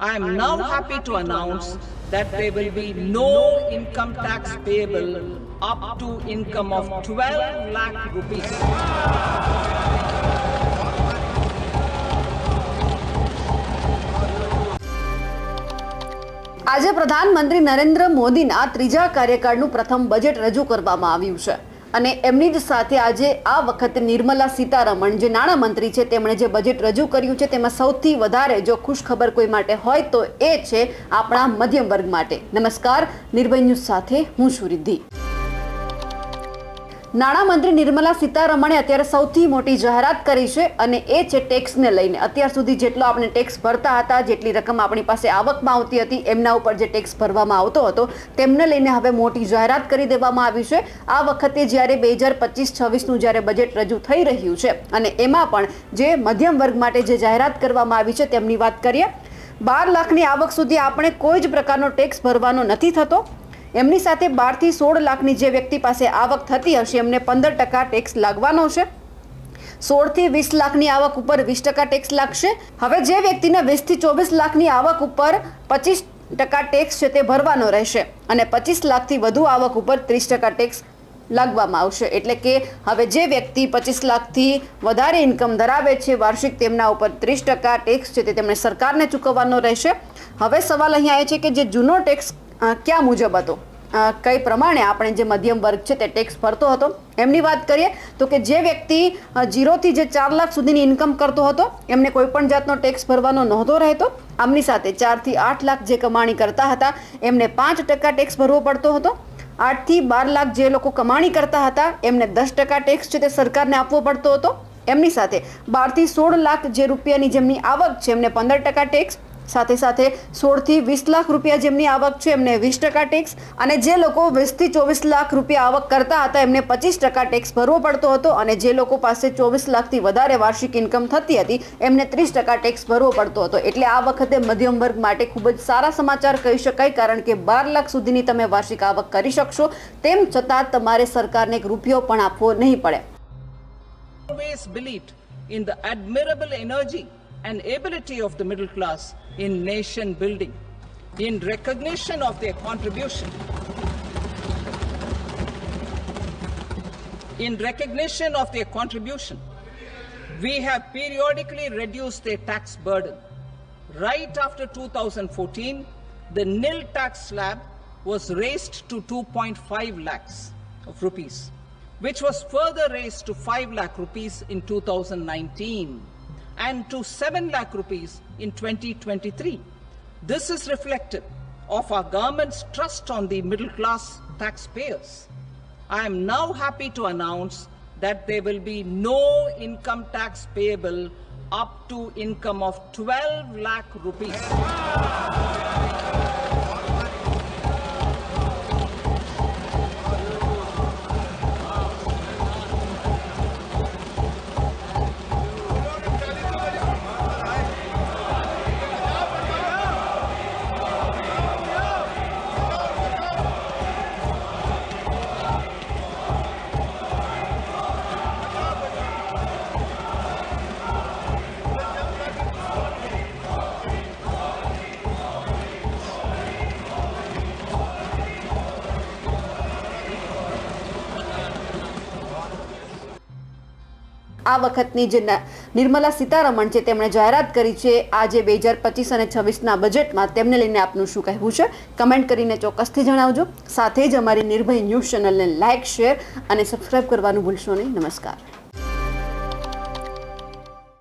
I am now happy to announce that there will be no income tax payable up to income of 12 lakh rupees. આજે પ્રધાનમંત્રી નરેન્દ્ર મોદીના ત્રીજા કાર્યકાળનું પ્રથમ budget રજૂ કરવામાં આવ્યું છે અને એમની જ સાથે આજે આ વખતે નિર્મલા સીતારમણ જે નાણામંત્રી છે તેમણે જે બજેટ રજૂ કર્યું છે તેમાં સૌથી વધારે જો ખુશ ખબર કોઈ માટે હોય તો એ છે આપણા મધ્યમ વર્ગ માટે. નમસ્કાર, નિર્ભય ન્યૂઝ સાથે હું છું રિદ્ધિ. નાણામંત્રી નિર્મલા સીતારમણે અત્યારે સૌથી મોટી જાહેરાત કરી છે અને એ છે ટેક્સને લઈને. અત્યાર સુધી જેટલો આપણે ટેક્સ ભરતા હતા, જેટલી રકમ આપણી પાસે આવકમાં આવતી હતી, એમના ઉપર જે ટેક્સ ભરવામાં આવતો હતો તેમને લઈને હવે મોટી જાહેરાત કરી દેવામાં આવી છે. આ વખતે જ્યારે 2025-26નું જ્યારે બજેટ રજૂ થઈ રહ્યું છે અને એમાં પણ જે મધ્યમ વર્ગ માટે જે જાહેરાત કરવામાં આવી છે તેમની વાત કરીએ. 12 લાખની આવક સુધી આપણે કોઈ જ પ્રકારનો ટેક્સ ભરવાનો નથી થતો. એમની સાથે 12 થી 16 લાખની જે વ્યક્તિ પાસે આવક થતી હશે એમને 15% ટેક્સ લાગવાનો છે. 16 થી 20 લાખની આવક ઉપર 20% ટેક્સ લાગશે. હવે જે વ્યક્તિને 20 થી 24 લાખની આવક ઉપર 25% ટેક્સ છે તે ભરવાનો રહેશે અને 25 લાખથી વધુ આવક ઉપર 30% ટેક્સ લાગવામાં આવશે. એટલે કે હવે જે વ્યક્તિ 25 લાખથી વધારે ઇન્કમ ધરાવે છે વાર્ષિક, તેમના ઉપર 30% ટેક્સ છે તે તેમણે સરકારને ચૂકવવાનો રહેશે. હવે સવાલ અહીંયા એ છે કે જે જૂનો ટેક્સ ક્યાં મુજબ હતો, કઈ પ્રમાણે આપણે જે મધ્યમ વર્ગ છે તે ટેક્સ ભરતો હતો એમની વાત કરીએ તો કે જે વ્યક્તિ 0 થી જે 4 લાખ સુધીની ઇન્કમ કરતો હતો એમને કોઈ પણ જાતનો ટેક્સ ભરવાનો નહોતો રહેતો. આમની સાથે 4 થી 8 લાખ જે કમાણી કરતા હતા એમને 5% ટેક્સ ભરવો પડતો હતો. 8 થી 12 લાખ જે લોકો કમાણી કરતા હતા એમને 10% ટેક્સ છે તે સરકારને આપવો પડતો હતો. એમની સાથે 12 થી 16 લાખ જે રૂપિયાની જેમની આવક છે એમને 15% ટેક્સ, સાથે સાથે 16 થી 20 લાખ રૂપિયા જેમની આવક છે એમને 20% ટેક્સ અને જે લોકો 20 થી 24 લાખ રૂપિયા આવક કરતા હતા એમને 25% ટેક્સ ભરવો પડતો હતો અને જે લોકો પાસે 24 લાખથી વધારે વાર્ષિક ઇન્કમ થતી હતી એમને 30% ટેક્સ ભરવો પડતો હતો. એટલે આ વખતે મધ્યમ વર્ગ માટે ખૂબ જ સારા સમાચાર કહી શકાય, કારણ કે 12 લાખ સુધીની તમે વાર્ષિક આવક કરી શકશો, તેમ છતાં તમારે સરકારને એક રૂપિયો પણ આપવો નહીં પડે. Always believed in the admirable energy and ability of the middle class in nation building. In recognition of their contribution, we have periodically reduced their tax burden. Right after 2014, the nil tax slab was raised to 2.5 lakhs of rupees, which was further raised to 5 lakh rupees in 2019 and to 7 lakh rupees in 2023. This is reflective of our government's trust on the middle class taxpayers. I am now happy to announce that there will be no income tax payable up to income of 12 lakh rupees. આ વખતની જે નિર્મલા સીતારમણ છે તેમણે જાહેરાત કરી છે આજે 2025 અને 26ના બજેટમાં, તેમને લઈને આપનું શું કહેવું છે કમેન્ટ કરીને ચોક્કસથી જણાવજો. સાથે જ અમારી નિર્ભય ન્યૂઝ ચેનલને લાઇક, શેર અને સબસ્ક્રાઇબ કરવાનું ભૂલશો નહીં. નમસ્કાર.